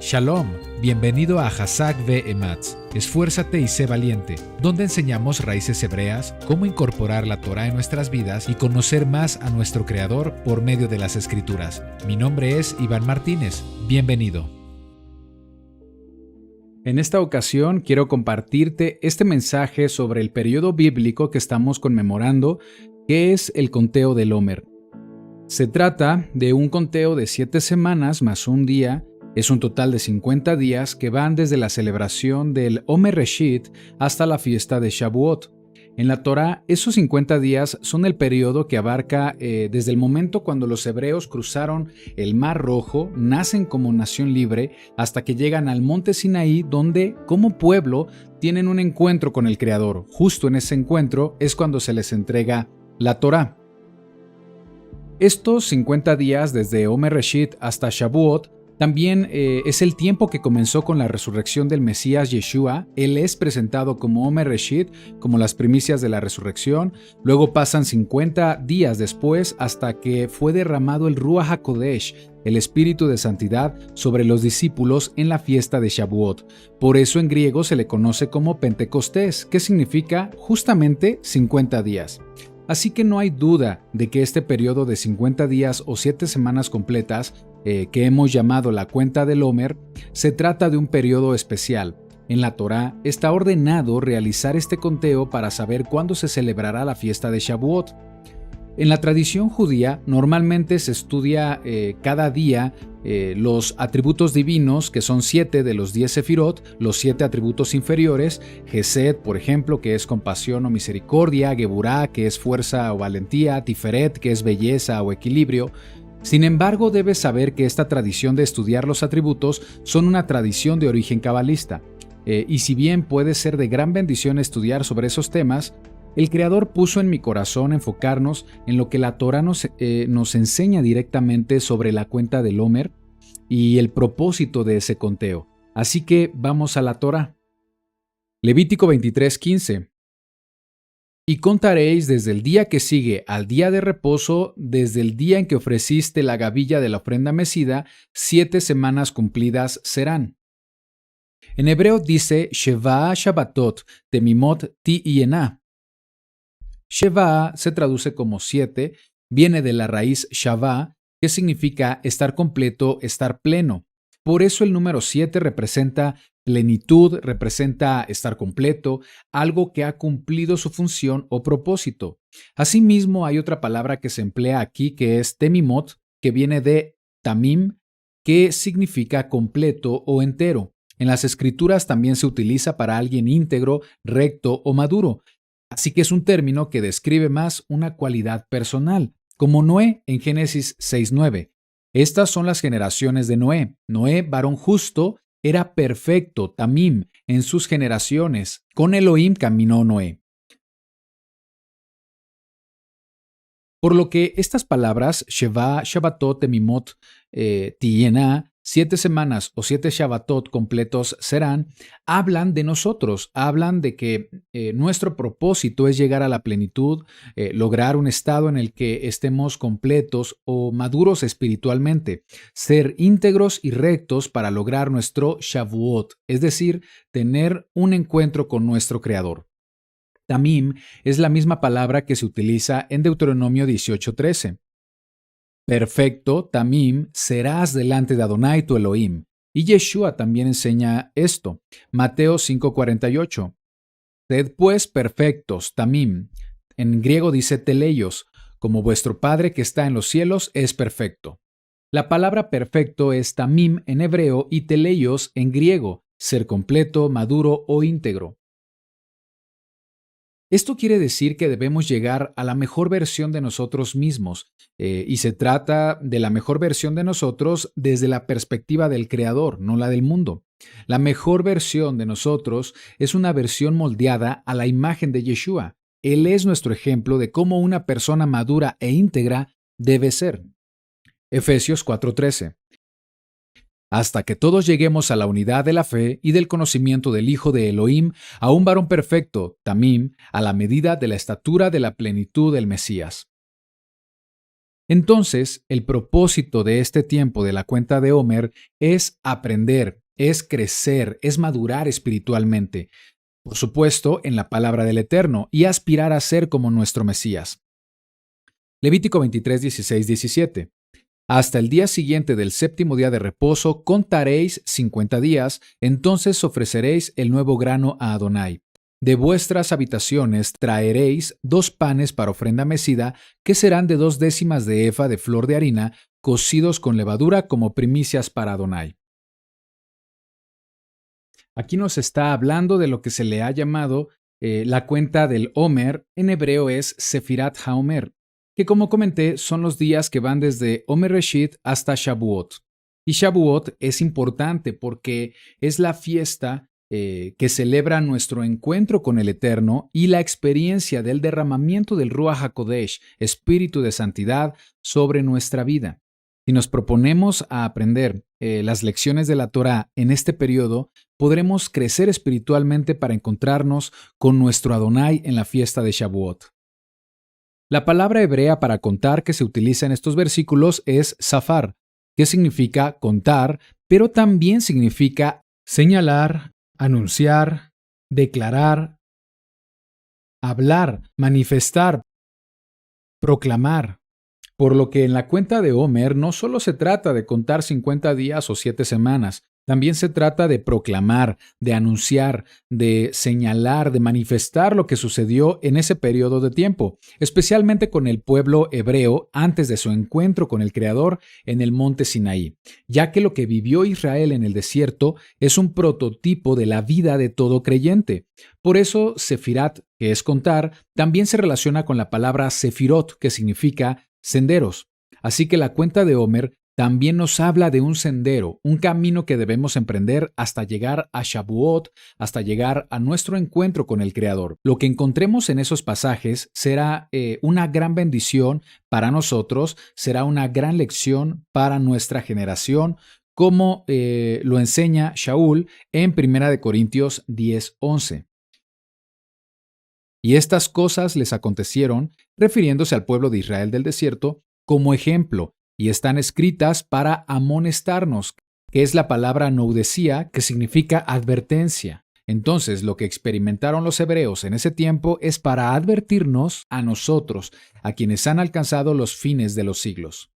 Shalom, bienvenido a Hazak Ve Ematz, Esfuérzate y sé valiente, donde enseñamos raíces hebreas, cómo incorporar la Torah en nuestras vidas y conocer más a nuestro Creador por medio de las Escrituras. Mi nombre es Iván Martínez, bienvenido. En esta ocasión quiero compartirte este mensaje sobre el periodo bíblico que estamos conmemorando, que es el conteo del Omer. Se trata de un conteo de 7 semanas más un día. Es un total de 50 días que van desde la celebración del Omer Reshit hasta la fiesta de Shavuot. En la Torá, esos 50 días son el periodo que abarca desde el momento cuando los hebreos cruzaron el Mar Rojo, nacen como nación libre, hasta que llegan al monte Sinaí, donde, como pueblo, tienen un encuentro con el Creador. Justo en ese encuentro es cuando se les entrega la Torá. Estos 50 días desde Omer Reshit hasta Shavuot también es el tiempo que comenzó con la resurrección del Mesías Yeshua. Él es presentado como Omer Reshit, como las primicias de la resurrección. Luego pasan 50 días después hasta que fue derramado el Ruach HaKodesh, el Espíritu de Santidad, sobre los discípulos en la fiesta de Shavuot. Por eso en griego se le conoce como Pentecostés, que significa justamente 50 días. Así que no hay duda de que este periodo de 50 días o 7 semanas completas, que hemos llamado la cuenta del Omer, se trata de un periodo especial. En la Torá está ordenado realizar este conteo para saber cuándo se celebrará la fiesta de Shavuot. En la tradición judía normalmente se estudia cada día los atributos divinos, que son 7 de los 10 sefirot, los 7 atributos inferiores, Gesed, por ejemplo, que es compasión o misericordia, Geburá, que es fuerza o valentía, Tiferet, que es belleza o equilibrio. Sin embargo, debes saber que esta tradición de estudiar los atributos son una tradición de origen cabalista. Y si bien puede ser de gran bendición estudiar sobre esos temas, el Creador puso en mi corazón enfocarnos en lo que la Torá nos enseña directamente sobre la cuenta del Omer y el propósito de ese conteo. Así que vamos a la Torá. Levítico 23:15. Y contaréis desde el día que sigue al día de reposo, desde el día en que ofreciste la gavilla de la ofrenda mecida, 7 semanas cumplidas serán. En hebreo dice Sheva Shabbatot Temimot Ti-Yená. Sheva se traduce como 7, viene de la raíz Shavá, que significa estar completo, estar pleno. Por eso el número 7 representa plenitud, representa estar completo, algo que ha cumplido su función o propósito. Asimismo, hay otra palabra que se emplea aquí que es temimot, que viene de tamim, que significa completo o entero. En las escrituras también se utiliza para alguien íntegro, recto o maduro. Así que es un término que describe más una cualidad personal, como Noé en Génesis 6:9. Estas son las generaciones de Noé. Noé, varón justo, era perfecto, tamim, en sus generaciones. Con Elohim caminó Noé. Por lo que estas palabras, Sheva, Shabbatot, Temimot, Tiyená, 7 semanas o 7 Shabbatot completos serán, hablan de nosotros, hablan de que nuestro propósito es llegar a la plenitud, lograr un estado en el que estemos completos o maduros espiritualmente, ser íntegros y rectos para lograr nuestro Shavuot, es decir, tener un encuentro con nuestro Creador. Tamim es la misma palabra que se utiliza en Deuteronomio 18:13. Perfecto, tamim, serás delante de Adonai tu Elohim. Y Yeshua también enseña esto. Mateo 5:48. Sed pues perfectos, tamim. En griego dice teleios, como vuestro Padre que está en los cielos es perfecto. La palabra perfecto es tamim en hebreo y teleios en griego, ser completo, maduro o íntegro. Esto quiere decir que debemos llegar a la mejor versión de nosotros mismos, y se trata de la mejor versión de nosotros desde la perspectiva del Creador, no la del mundo. La mejor versión de nosotros es una versión moldeada a la imagen de Yeshua. Él es nuestro ejemplo de cómo una persona madura e íntegra debe ser. Efesios 4:13. Hasta que todos lleguemos a la unidad de la fe y del conocimiento del Hijo de Elohim, a un varón perfecto, tamim, a la medida de la estatura de la plenitud del Mesías. Entonces, el propósito de este tiempo de la cuenta de Omer es aprender, es crecer, es madurar espiritualmente, por supuesto, en la palabra del Eterno, y aspirar a ser como nuestro Mesías. Levítico 23, 16, 17. Hasta el día siguiente del séptimo día de reposo contaréis 50 días, entonces ofreceréis el nuevo grano a Adonai. De vuestras habitaciones traeréis 2 panes para ofrenda mecida, que serán de 2 décimas de efa de flor de harina, cocidos con levadura como primicias para Adonai. Aquí nos está hablando de lo que se le ha llamado la cuenta del Omer, en hebreo es Sefirat HaOmer, que como comenté son los días que van desde Omer Reshit hasta Shavuot. Y Shavuot es importante porque es la fiesta que celebra nuestro encuentro con el Eterno y la experiencia del derramamiento del Ruach HaKodesh, Espíritu de Santidad, sobre nuestra vida. Si nos proponemos a aprender las lecciones de la Torá en este periodo, podremos crecer espiritualmente para encontrarnos con nuestro Adonai en la fiesta de Shavuot. La palabra hebrea para contar que se utiliza en estos versículos es safar, que significa contar, pero también significa señalar, anunciar, declarar, hablar, manifestar, proclamar. Por lo que en la cuenta de Omer no solo se trata de contar 50 días o 7 semanas, también se trata de proclamar, de anunciar, de señalar, de manifestar lo que sucedió en ese periodo de tiempo, especialmente con el pueblo hebreo antes de su encuentro con el Creador en el monte Sinaí, ya que lo que vivió Israel en el desierto es un prototipo de la vida de todo creyente. Por eso, Sefirat, que es contar, también se relaciona con la palabra Sefirot, que significa senderos. Así que la cuenta de Omer también nos habla de un sendero, un camino que debemos emprender hasta llegar a Shavuot, hasta llegar a nuestro encuentro con el Creador. Lo que encontremos en esos pasajes será una gran bendición para nosotros, será una gran lección para nuestra generación, como lo enseña Shaul en 1 Corintios 10:11. Y estas cosas les acontecieron, refiriéndose al pueblo de Israel del desierto, como ejemplo, y están escritas para amonestarnos, que es la palabra noudesía, que significa advertencia. Entonces, lo que experimentaron los hebreos en ese tiempo es para advertirnos a nosotros, a quienes han alcanzado los fines de los siglos.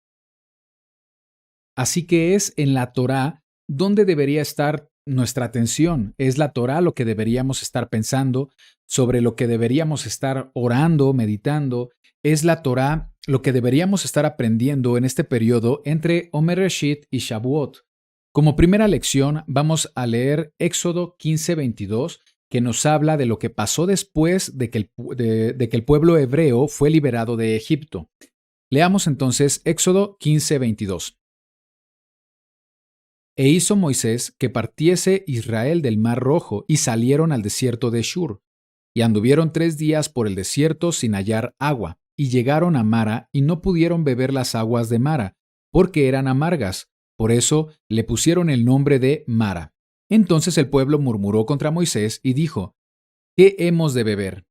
Así que es en la Torá donde debería estar nuestra atención. Es la Torá lo que deberíamos estar pensando, sobre lo que deberíamos estar orando, meditando. Es la Torá lo que deberíamos estar aprendiendo en este periodo entre Omer Reshit y Shavuot. Como primera lección, vamos a leer Éxodo 15:22, que nos habla de lo que pasó después de que el pueblo hebreo fue liberado de Egipto. Leamos entonces Éxodo 15:22. E hizo Moisés que partiese Israel del mar Rojo, y salieron al desierto de Shur. Y anduvieron 3 días por el desierto sin hallar agua, y llegaron a Mara, y no pudieron beber las aguas de Mara, porque eran amargas. Por eso le pusieron el nombre de Mara. Entonces el pueblo murmuró contra Moisés y dijo: ¿Qué hemos de beber?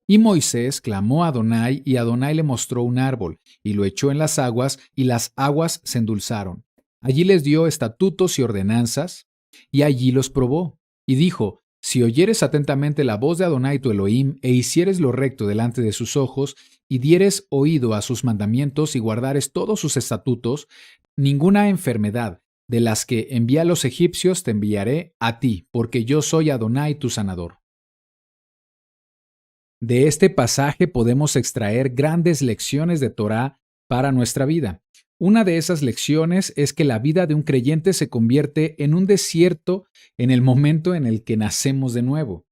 Y Moisés clamó a Adonai, y Adonai le mostró un árbol, y lo echó en las aguas, y las aguas se endulzaron. Allí les dio estatutos y ordenanzas, y allí los probó. Y dijo: Si oyeres atentamente la voz de Adonai tu Elohim, e hicieres lo recto delante de sus ojos, y dieres oído a sus mandamientos, y guardares todos sus estatutos, ninguna enfermedad de las que envié a los egipcios te enviaré a ti, porque yo soy Adonai tu sanador. De este pasaje podemos extraer grandes lecciones de Torá para nuestra vida. Una de esas lecciones es que la vida de un creyente se convierte en un desierto en el momento en el que nacemos de nuevo.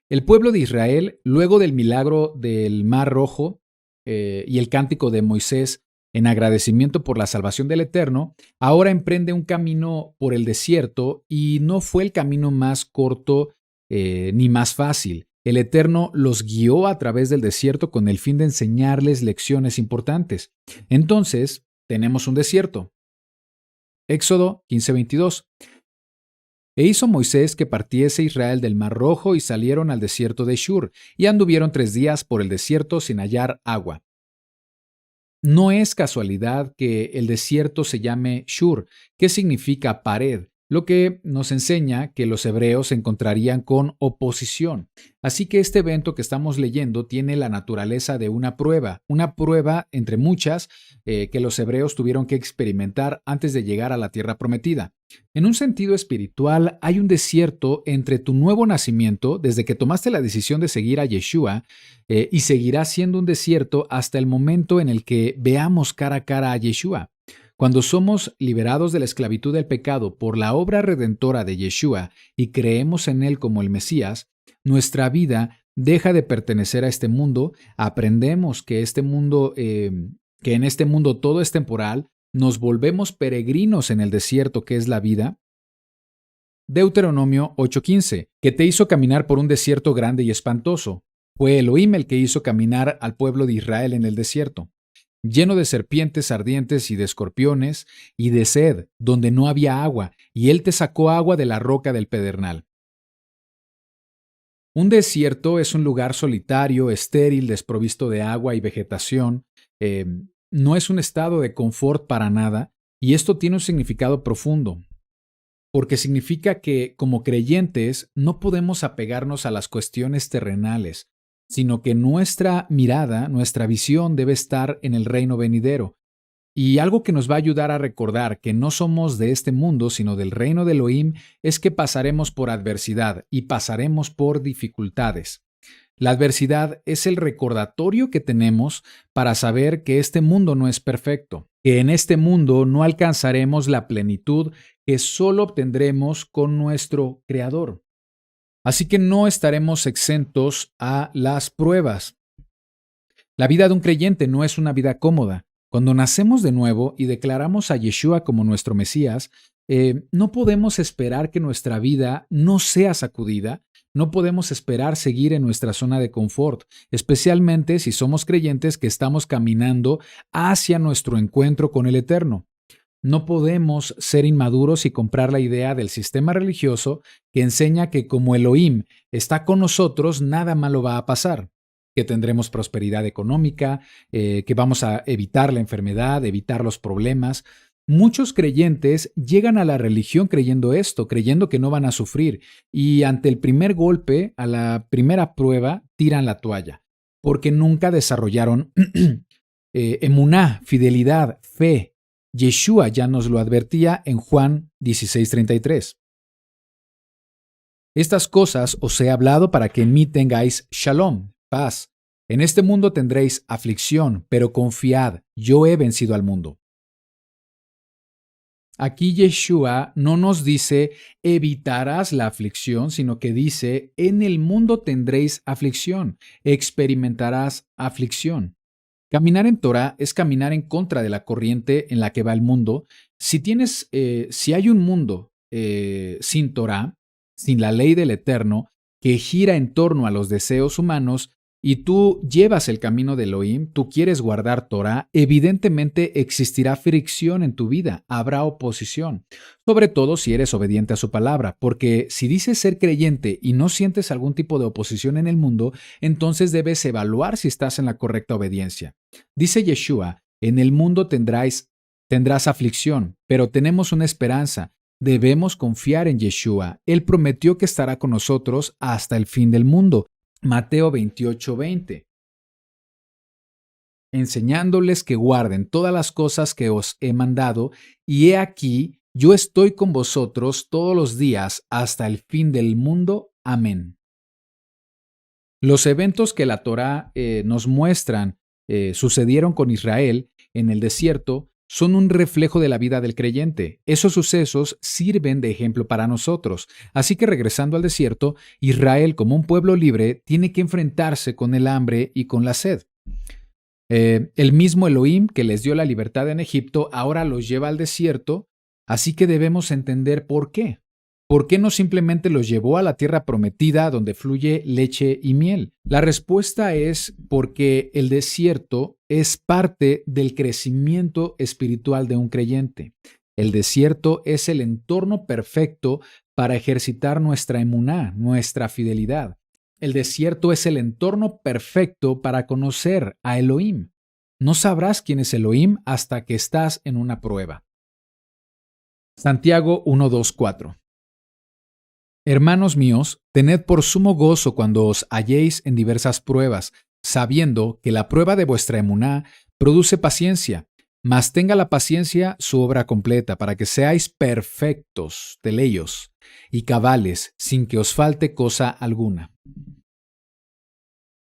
El pueblo de Israel, luego del milagro del Mar Rojo y el cántico de Moisés en agradecimiento por la salvación del Eterno, ahora emprende un camino por el desierto, y no fue el camino más corto ni más fácil. El Eterno los guió a través del desierto con el fin de enseñarles lecciones importantes. Entonces, tenemos un desierto. Éxodo 15:22. E hizo Moisés que partiese Israel del Mar Rojo, y salieron al desierto de Shur, y anduvieron 3 días por el desierto sin hallar agua. No es casualidad que el desierto se llame Shur, que significa pared, lo que nos enseña que los hebreos se encontrarían con oposición. Así que este evento que estamos leyendo tiene la naturaleza de una prueba entre muchas que los hebreos tuvieron que experimentar antes de llegar a la tierra prometida. En un sentido espiritual, hay un desierto entre tu nuevo nacimiento, desde que tomaste la decisión de seguir a Yeshua, y seguirá siendo un desierto hasta el momento en el que veamos cara a cara a Yeshua. Cuando somos liberados de la esclavitud del pecado por la obra redentora de Yeshua y creemos en Él como el Mesías, nuestra vida deja de pertenecer a este mundo, aprendemos que en este mundo todo es temporal, nos volvemos peregrinos en el desierto que es la vida. Deuteronomio 8:15, que te hizo caminar por un desierto grande y espantoso. Fue Elohim el que hizo caminar al pueblo de Israel en el desierto, lleno de serpientes ardientes y de escorpiones, y de sed, donde no había agua, y él te sacó agua de la roca del pedernal. Un desierto es un lugar solitario, estéril, desprovisto de agua y vegetación. No es un estado de confort para nada, y esto tiene un significado profundo, porque significa que, como creyentes, no podemos apegarnos a las cuestiones terrenales, sino que nuestra mirada, nuestra visión debe estar en el reino venidero. Y algo que nos va a ayudar a recordar que no somos de este mundo, sino del reino de Elohim, es que pasaremos por adversidad y pasaremos por dificultades. La adversidad es el recordatorio que tenemos para saber que este mundo no es perfecto, que en este mundo no alcanzaremos la plenitud que solo obtendremos con nuestro Creador. Así que no estaremos exentos a las pruebas. La vida de un creyente no es una vida cómoda. Cuando nacemos de nuevo y declaramos a Yeshua como nuestro Mesías, no podemos esperar que nuestra vida no sea sacudida, no podemos esperar seguir en nuestra zona de confort, especialmente si somos creyentes que estamos caminando hacia nuestro encuentro con el Eterno. No podemos ser inmaduros y comprar la idea del sistema religioso que enseña que como Elohim está con nosotros, nada malo va a pasar, que tendremos prosperidad económica, que vamos a evitar la enfermedad, evitar los problemas. Muchos creyentes llegan a la religión creyendo esto, creyendo que no van a sufrir, y ante el primer golpe, a la primera prueba, tiran la toalla, porque nunca desarrollaron emuná, fidelidad, fe. Yeshua ya nos lo advertía en Juan 16:33. Estas cosas os he hablado para que en mí tengáis shalom, paz. En este mundo tendréis aflicción, pero confiad, yo he vencido al mundo. Aquí Yeshua no nos dice evitarás la aflicción, sino que dice en el mundo tendréis aflicción, experimentarás aflicción. Caminar en Torah es caminar en contra de la corriente en la que va el mundo. Si hay un mundo sin Torah, sin la ley del Eterno, que gira en torno a los deseos humanos, y tú llevas el camino de Elohim, tú quieres guardar Torah, evidentemente existirá fricción en tu vida, habrá oposición, sobre todo si eres obediente a su palabra, porque si dices ser creyente y no sientes algún tipo de oposición en el mundo, entonces debes evaluar si estás en la correcta obediencia. Dice Yeshua, en el mundo tendrás aflicción, pero tenemos una esperanza. Debemos confiar en Yeshua. Él prometió que estará con nosotros hasta el fin del mundo. Mateo 28:20. Enseñándoles que guarden todas las cosas que os he mandado, y he aquí, yo estoy con vosotros todos los días hasta el fin del mundo. Amén. Los eventos que la Torá nos muestran sucedieron con Israel en el desierto son un reflejo de la vida del creyente. Esos sucesos sirven de ejemplo para nosotros. Así que regresando al desierto, Israel como un pueblo libre tiene que enfrentarse con el hambre y con la sed. El mismo Elohim que les dio la libertad en Egipto ahora los lleva al desierto, así que debemos entender por qué. ¿Por qué no simplemente los llevó a la tierra prometida donde fluye leche y miel? La respuesta es porque el desierto es parte del crecimiento espiritual de un creyente. El desierto es el entorno perfecto para ejercitar nuestra emuná, nuestra fidelidad. El desierto es el entorno perfecto para conocer a Elohim. No sabrás quién es Elohim hasta que estás en una prueba. Santiago 1:2-4. Hermanos míos, tened por sumo gozo cuando os halléis en diversas pruebas, sabiendo que la prueba de vuestra emuná produce paciencia, mas tenga la paciencia su obra completa, para que seáis perfectos, teleios, y cabales, sin que os falte cosa alguna.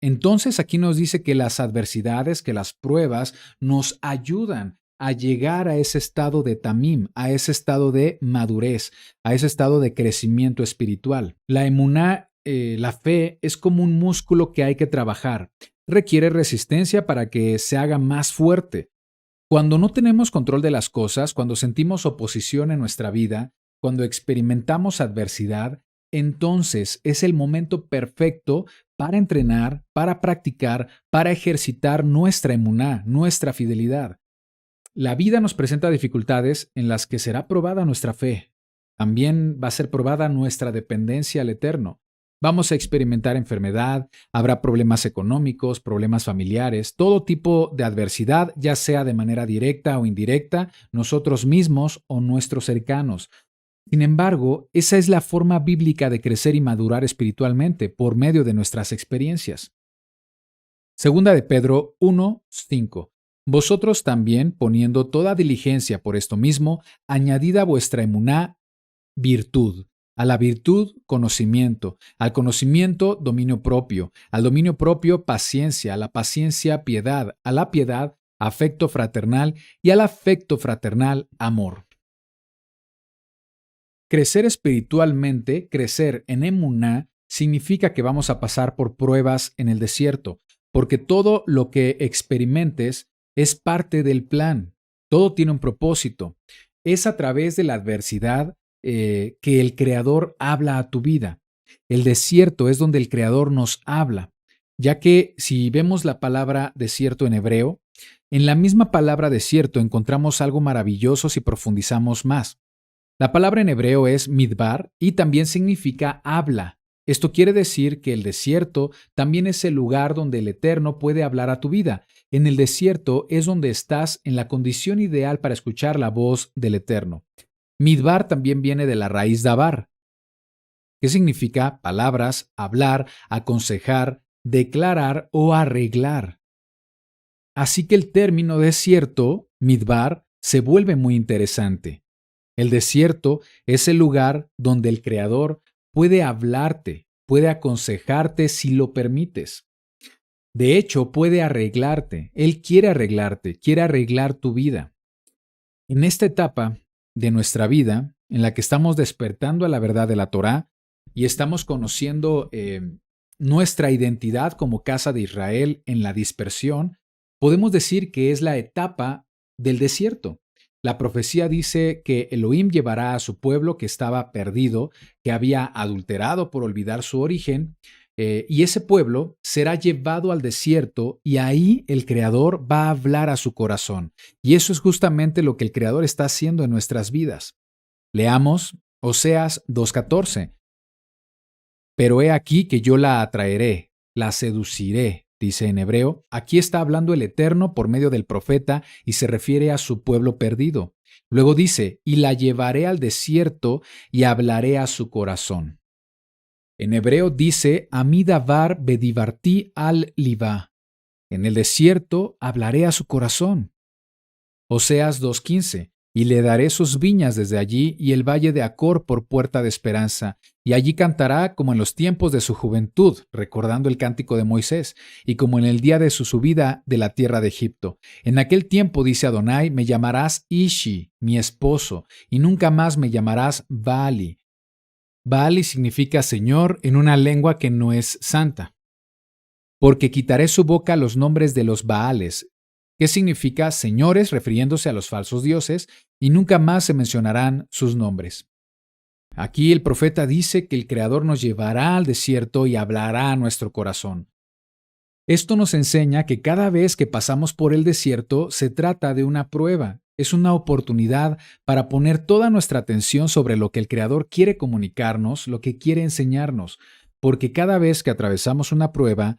Entonces aquí nos dice que las adversidades, que las pruebas nos ayudan a llegar a ese estado de tamim, a ese estado de madurez, a ese estado de crecimiento espiritual. La emuná, la fe, es como un músculo que hay que trabajar. Requiere resistencia para que se haga más fuerte. Cuando no tenemos control de las cosas, cuando sentimos oposición en nuestra vida, cuando experimentamos adversidad, entonces es el momento perfecto para entrenar, para practicar, para ejercitar nuestra emuná, nuestra fidelidad. La vida nos presenta dificultades en las que será probada nuestra fe. También va a ser probada nuestra dependencia al Eterno. Vamos a experimentar enfermedad, habrá problemas económicos, problemas familiares, todo tipo de adversidad, ya sea de manera directa o indirecta, nosotros mismos o nuestros cercanos. Sin embargo, esa es la forma bíblica de crecer y madurar espiritualmente por medio de nuestras experiencias. Segunda de Pedro 1:5. Vosotros también, poniendo toda diligencia por esto mismo, añadid a vuestra emuná virtud, a la virtud conocimiento, al conocimiento dominio propio, al dominio propio paciencia, a la paciencia piedad, a la piedad afecto fraternal y al afecto fraternal amor. Crecer espiritualmente, crecer en emuná, significa que vamos a pasar por pruebas en el desierto, porque todo lo que experimentes es parte del plan. Todo tiene un propósito. Es a través de la adversidad que el Creador habla a tu vida. El desierto es donde el Creador nos habla, ya que si vemos la palabra desierto en hebreo, en la misma palabra desierto encontramos algo maravilloso si profundizamos más. La palabra en hebreo es midbar y también significa habla. Esto quiere decir que el desierto también es el lugar donde el Eterno puede hablar a tu vida. En el desierto es donde estás en la condición ideal para escuchar la voz del Eterno. Midbar también viene de la raíz dabar, que significa palabras, hablar, aconsejar, declarar o arreglar. Así que el término desierto, midbar, se vuelve muy interesante. El desierto es el lugar donde el Creador puede hablarte, puede aconsejarte si lo permites. De hecho, puede arreglarte. Él quiere arreglar tu vida. En esta etapa de nuestra vida, en la que estamos despertando a la verdad de la Torá y estamos conociendo nuestra identidad como casa de Israel en la dispersión, podemos decir que es la etapa del desierto. La profecía dice que Elohim llevará a su pueblo que estaba perdido, que había adulterado por olvidar su origen, y ese pueblo será llevado al desierto y ahí el Creador va a hablar a su corazón. Y eso es justamente lo que el Creador está haciendo en nuestras vidas. Leamos Oseas 2:14. Pero he aquí que yo la atraeré, la seduciré, dice en hebreo. Aquí está hablando el Eterno por medio del profeta y se refiere a su pueblo perdido. Luego dice, y la llevaré al desierto y hablaré a su corazón. En hebreo dice, Amidavar bedivarti al liba. En el desierto hablaré a su corazón. Oseas 2:15. Y le daré sus viñas desde allí y el valle de Acor por puerta de esperanza, y allí cantará como en los tiempos de su juventud, recordando el cántico de Moisés, y como en el día de su subida de la tierra de Egipto. En aquel tiempo, dice Adonai, me llamarás Ishi, mi esposo, y nunca más me llamarás Baali. Baali significa Señor en una lengua que no es santa. Porque quitaré su boca los nombres de los Baales, que significa señores refiriéndose a los falsos dioses, y nunca más se mencionarán sus nombres. Aquí el profeta dice que el Creador nos llevará al desierto y hablará a nuestro corazón. Esto nos enseña que cada vez que pasamos por el desierto se trata de una prueba, es una oportunidad para poner toda nuestra atención sobre lo que el Creador quiere comunicarnos, lo que quiere enseñarnos, porque cada vez que atravesamos una prueba,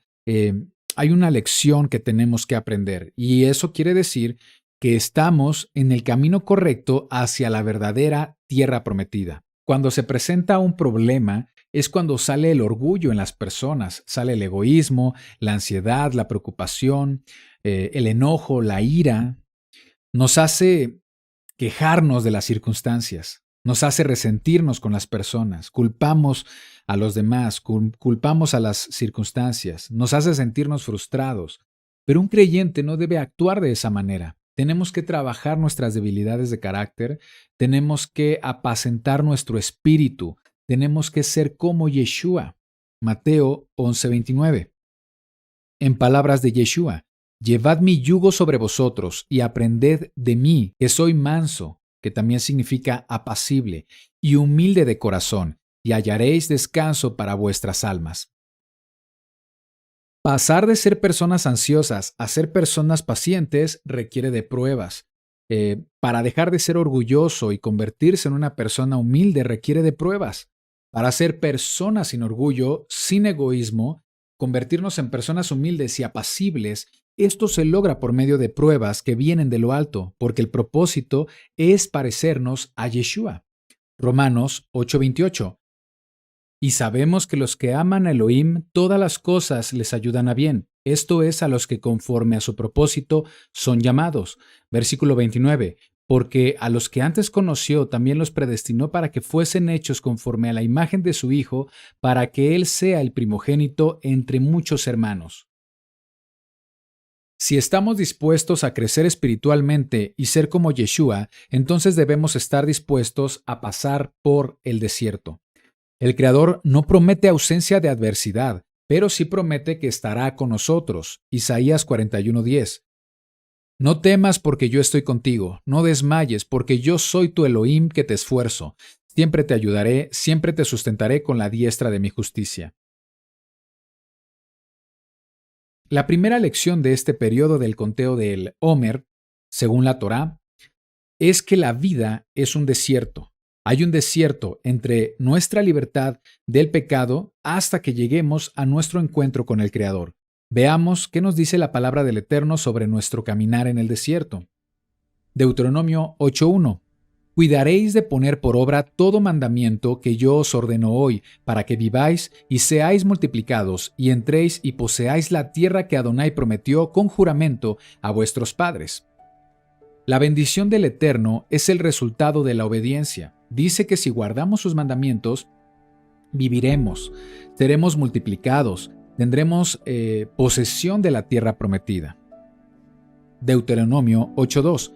hay una lección que tenemos que aprender, y eso quiere decir que estamos en el camino correcto hacia la verdadera tierra prometida. Cuando se presenta un problema es cuando sale el orgullo en las personas, sale el egoísmo, la ansiedad, la preocupación, el enojo, la ira. Nos hace quejarnos de las circunstancias, nos hace resentirnos con las personas, culpamos a los demás, culpamos a las circunstancias, nos hace sentirnos frustrados. Pero un creyente no debe actuar de esa manera. Tenemos que trabajar nuestras debilidades de carácter, tenemos que apacentar nuestro espíritu, tenemos que ser como Yeshua. Mateo 11:29. En palabras de Yeshua, llevad mi yugo sobre vosotros y aprended de mí, que soy manso, que también significa apacible, y humilde de corazón, y hallaréis descanso para vuestras almas. Pasar de ser personas ansiosas a ser personas pacientes requiere de pruebas. Para dejar de ser orgulloso y convertirse en una persona humilde requiere de pruebas. Para ser personas sin orgullo, sin egoísmo, convertirnos en personas humildes y apacibles, esto se logra por medio de pruebas que vienen de lo alto, porque el propósito es parecernos a Yeshua. Romanos 8:28. Y sabemos que los que aman a Elohim, todas las cosas les ayudan a bien. Esto es a los que conforme a su propósito son llamados. Versículo 29. Porque a los que antes conoció también los predestinó para que fuesen hechos conforme a la imagen de su Hijo, para que Él sea el primogénito entre muchos hermanos. Si estamos dispuestos a crecer espiritualmente y ser como Yeshua, entonces debemos estar dispuestos a pasar por el desierto. El Creador no promete ausencia de adversidad, pero sí promete que estará con nosotros. Isaías 41:10. No temas porque yo estoy contigo, no desmayes porque yo soy tu Elohim que te esfuerzo. Siempre te ayudaré, siempre te sustentaré con la diestra de mi justicia. La primera lección de este periodo del conteo del Homer, según la Torá, es que la vida es un desierto. Hay un desierto entre nuestra libertad del pecado hasta que lleguemos a nuestro encuentro con el Creador. Veamos qué nos dice la palabra del Eterno sobre nuestro caminar en el desierto. Deuteronomio 8:1. Cuidaréis de poner por obra todo mandamiento que yo os ordeno hoy, para que viváis y seáis multiplicados, y entréis y poseáis la tierra que Adonai prometió con juramento a vuestros padres. La bendición del Eterno es el resultado de la obediencia. Dice que si guardamos sus mandamientos, viviremos, seremos multiplicados, tendremos posesión de la tierra prometida. Deuteronomio 8:2.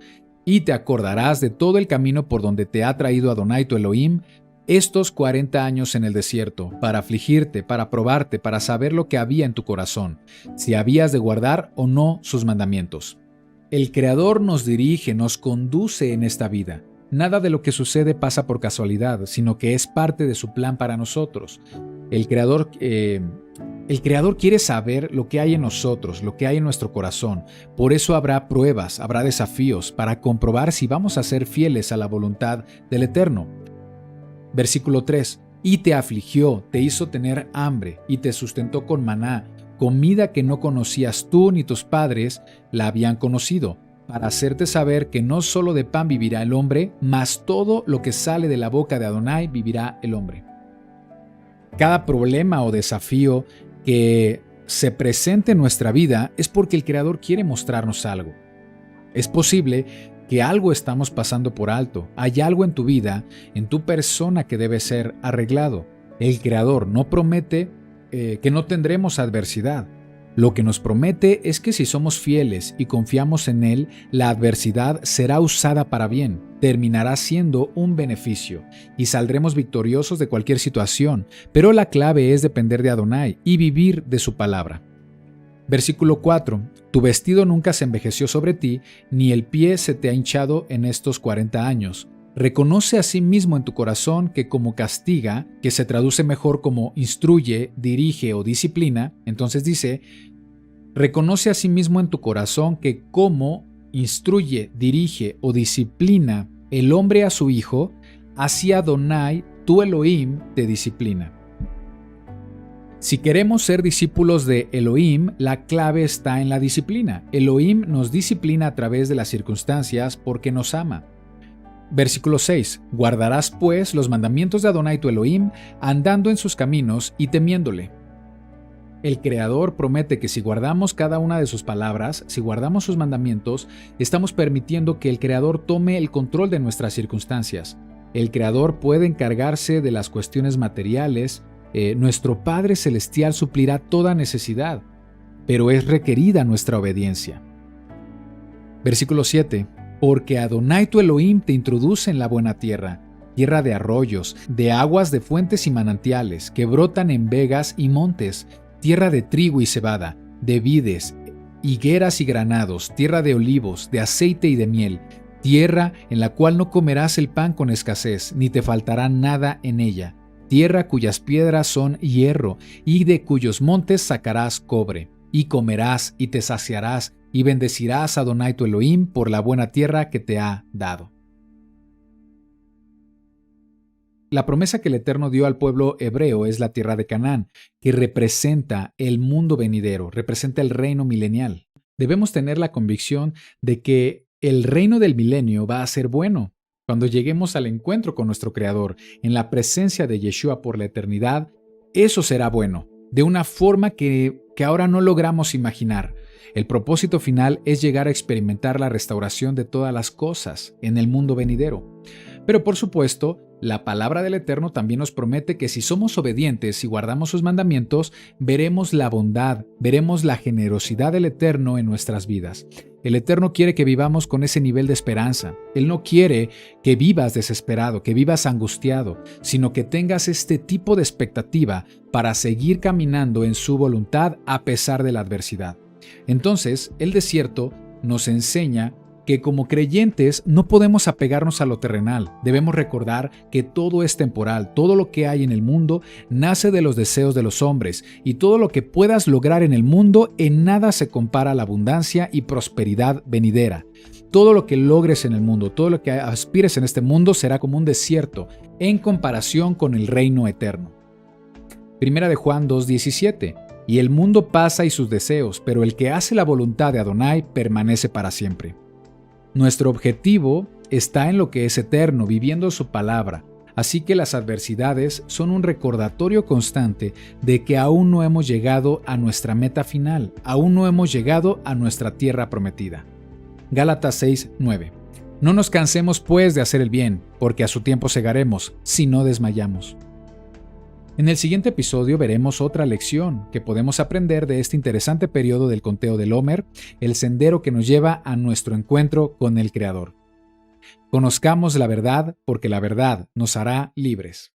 Y te acordarás de todo el camino por donde te ha traído Adonai tu Elohim estos 40 años en el desierto, para afligirte, para probarte, para saber lo que había en tu corazón, si habías de guardar o no sus mandamientos. El Creador nos dirige, nos conduce en esta vida. Nada de lo que sucede pasa por casualidad, sino que es parte de su plan para nosotros. El Creador quiere saber lo que hay en nosotros, lo que hay en nuestro corazón. Por eso habrá pruebas, habrá desafíos para comprobar si vamos a ser fieles a la voluntad del Eterno. Versículo 3. Y te afligió, te hizo tener hambre y te sustentó con maná, comida que no conocías tú ni tus padres la habían conocido, para hacerte saber que no solo de pan vivirá el hombre, mas todo lo que sale de la boca de Adonai vivirá el hombre. Cada problema o desafío que se presente en nuestra vida es porque el Creador quiere mostrarnos algo. Es posible que algo estamos pasando por alto, hay algo en tu vida, en tu persona que debe ser arreglado. El Creador no promete que no tendremos adversidad. Lo que nos promete es que si somos fieles y confiamos en Él, la adversidad será usada para bien, terminará siendo un beneficio y saldremos victoriosos de cualquier situación, pero la clave es depender de Adonai y vivir de su palabra. Versículo 4. Tu vestido nunca se envejeció sobre ti, ni el pie se te ha hinchado en estos 40 años. Reconoce a sí mismo en tu corazón que como castiga, que se traduce mejor como instruye, dirige o disciplina, entonces dice, reconoce a sí mismo en tu corazón que como instruye, dirige o disciplina el hombre a su hijo, así Adonai, tu Elohim, te disciplina. Si queremos ser discípulos de Elohim, la clave está en la disciplina. Elohim nos disciplina a través de las circunstancias porque nos ama. Versículo 6. Guardarás pues los mandamientos de Adonai tu Elohim, andando en sus caminos y temiéndole. El Creador promete que si guardamos cada una de sus palabras, si guardamos sus mandamientos, estamos permitiendo que el Creador tome el control de nuestras circunstancias. El Creador puede encargarse de las cuestiones materiales. Nuestro Padre Celestial suplirá toda necesidad, pero es requerida nuestra obediencia. Versículo 7. Porque Adonai tu Elohim te introduce en la buena tierra, tierra de arroyos, de aguas de fuentes y manantiales, que brotan en vegas y montes, tierra de trigo y cebada, de vides, higueras y granados, tierra de olivos, de aceite y de miel, tierra en la cual no comerás el pan con escasez, ni te faltará nada en ella, tierra cuyas piedras son hierro, y de cuyos montes sacarás cobre, y comerás y te saciarás, y bendecirás a Adonai tu Elohim por la buena tierra que te ha dado. La promesa que el Eterno dio al pueblo hebreo es la tierra de Canaán, que representa el mundo venidero, representa el reino milenial. Debemos tener la convicción de que el reino del milenio va a ser bueno. Cuando lleguemos al encuentro con nuestro Creador, en la presencia de Yeshua por la eternidad, eso será bueno, de una forma que ahora no logramos imaginar. El propósito final es llegar a experimentar la restauración de todas las cosas en el mundo venidero. Pero por supuesto, la palabra del Eterno también nos promete que si somos obedientes y guardamos sus mandamientos, veremos la bondad, veremos la generosidad del Eterno en nuestras vidas. El Eterno quiere que vivamos con ese nivel de esperanza. Él no quiere que vivas desesperado, que vivas angustiado, sino que tengas este tipo de expectativa para seguir caminando en su voluntad a pesar de la adversidad. Entonces, el desierto nos enseña que como creyentes no podemos apegarnos a lo terrenal. Debemos recordar que todo es temporal, todo lo que hay en el mundo nace de los deseos de los hombres, y todo lo que puedas lograr en el mundo en nada se compara a la abundancia y prosperidad venidera. Todo lo que logres en el mundo, todo lo que aspires en este mundo será como un desierto en comparación con el reino eterno. Primera de Juan 2:17. Y el mundo pasa y sus deseos, pero el que hace la voluntad de Adonai permanece para siempre. Nuestro objetivo está en lo que es eterno, viviendo su palabra. Así que las adversidades son un recordatorio constante de que aún no hemos llegado a nuestra meta final, aún no hemos llegado a nuestra tierra prometida. Gálatas 6:9. No nos cansemos pues de hacer el bien, porque a su tiempo segaremos, si no desmayamos. En el siguiente episodio veremos otra lección que podemos aprender de este interesante periodo del conteo del Homer, el sendero que nos lleva a nuestro encuentro con el Creador. Conozcamos la verdad porque la verdad nos hará libres.